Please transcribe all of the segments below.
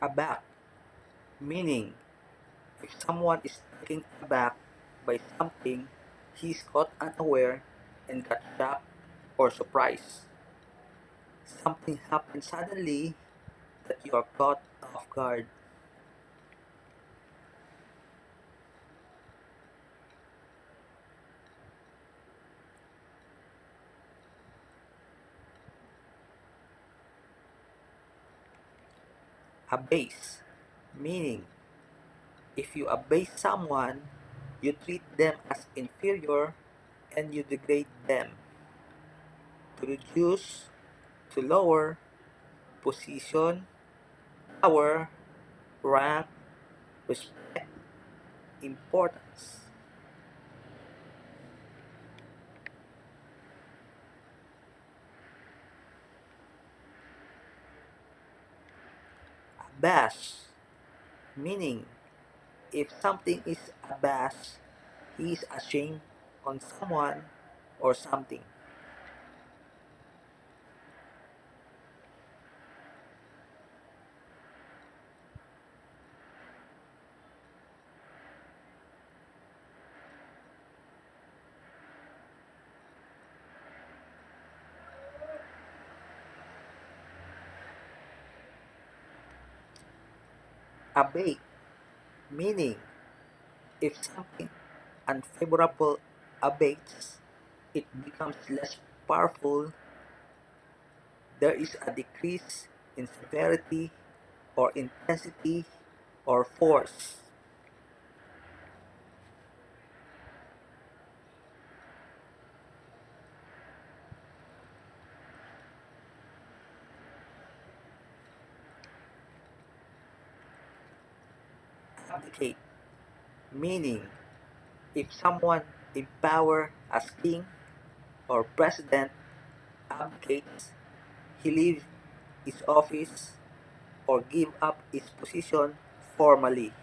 Aback, meaning if someone is taken aback by something, he's caught unaware and got shocked or surprised. Something happens suddenly that you are caught off guard. Abase, meaning if you abase someone, you treat them as inferior and you degrade them. To reduce, to lower, position, power, rank, respect, importance. Bash, meaning if something is abashed, he is ashamed on someone or something. Abate, meaning if something unfavorable abates, it becomes less powerful. There is a decrease in severity or intensity or force. Abdicate, meaning if someone in power as king or president abdicates, he leaves his office or give up his position formally.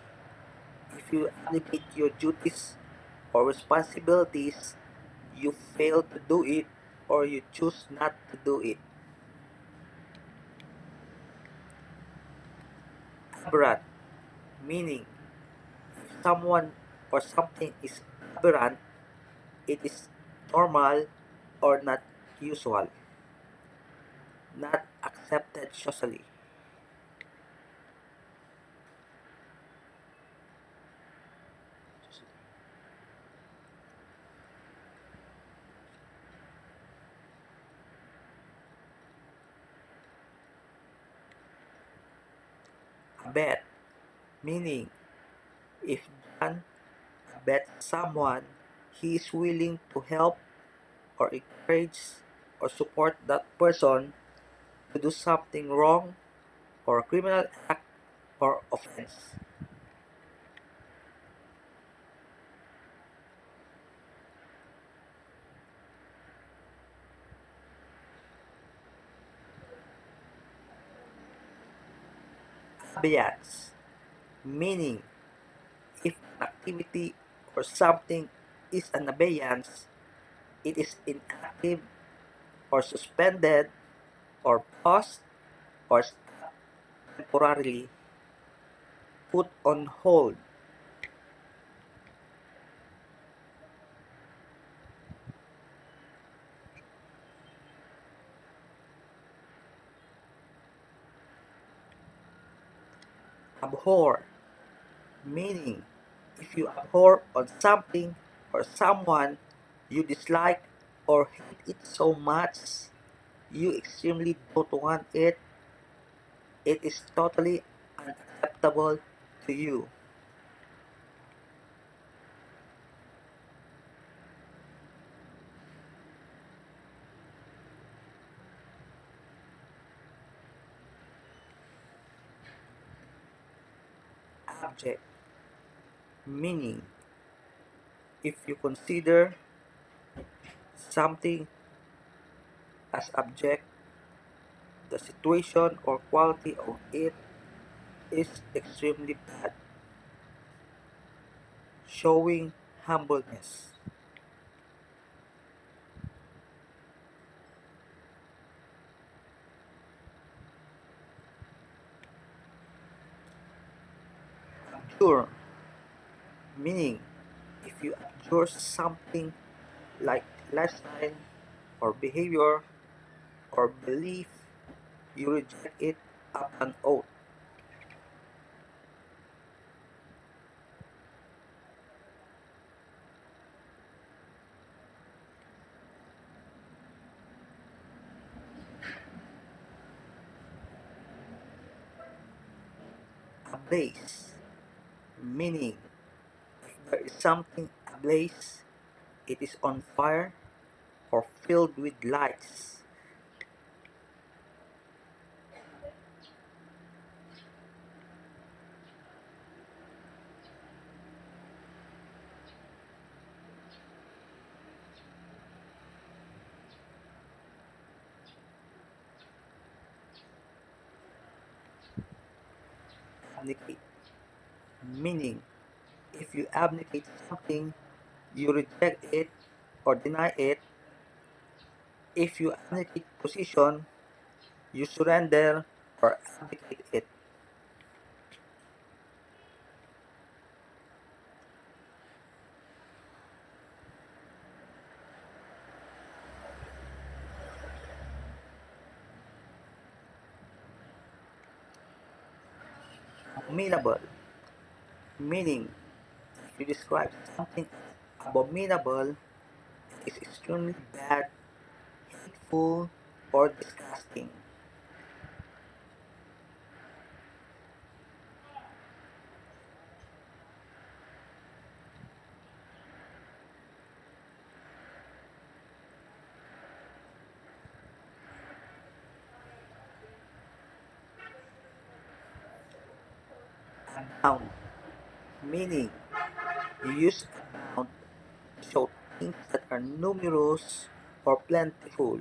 If you abdicate your duties or responsibilities, you fail to do it or you choose not to do it. Aberrant, meaning if someone or something is aberrant, it is normal or not usual, not accepted socially. Abet, meaning if John abets someone, he is willing to help or encourage or support that person to do something wrong or criminal act or offense. Abeyance, meaning if an activity or something is an abeyance, it is inactive or suspended or paused or stopped temporarily, put on hold. Abhor, meaning if you abhor on something or someone you dislike or hate it so much you extremely don't want it, it is totally unacceptable to you. Abject, meaning if you consider something as abject, the situation or quality of it is extremely bad, showing humbleness. Abjure, meaning if you abjure something like lifestyle or behavior or belief, you reject it upon oath. Ablaze, meaning if there is something ablaze, it is on fire or filled with lights. Abdicate, meaning if you abdicate something, you reject it or deny it. If you abdicate position, you surrender or abdicate it. Abominable, meaning if you describe something as abominable, it is extremely bad, hateful, or disgusting. Abound, meaning you use abound to show things that are numerous or plentiful.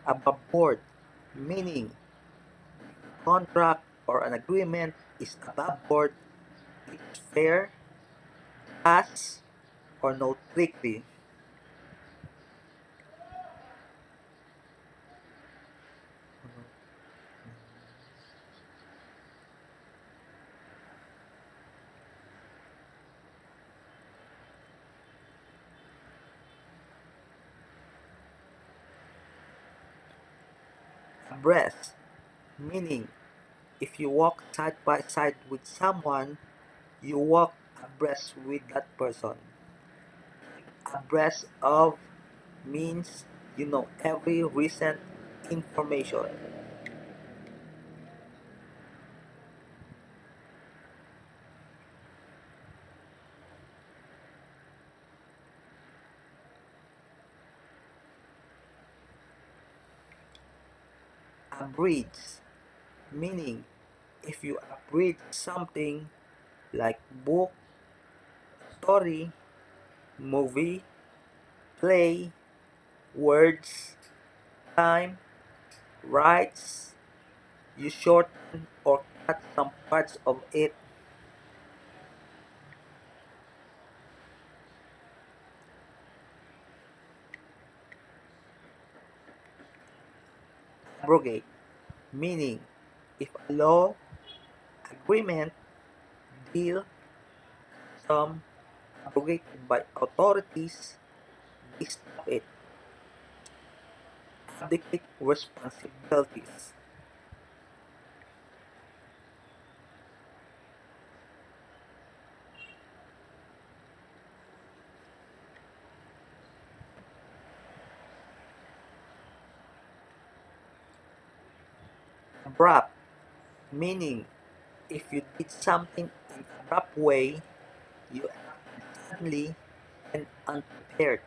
Above board, meaning contract or an agreement is above board, it is fair, fast, or no trickery. Abreast, meaning if you walk side by side with someone, you walk abreast with that person. Abreast of means you know every recent information. Abridge, meaning if you abridge something like book, story, movie, play, words, time, rights, you shorten or cut some parts of it. Abrogate, meaning if a law, agreement, deal, some abrogated by authorities, they stop it. Abdicate responsibilities. Abrupt, meaning if you did something in abrupt way, you acted suddenly and unprepared.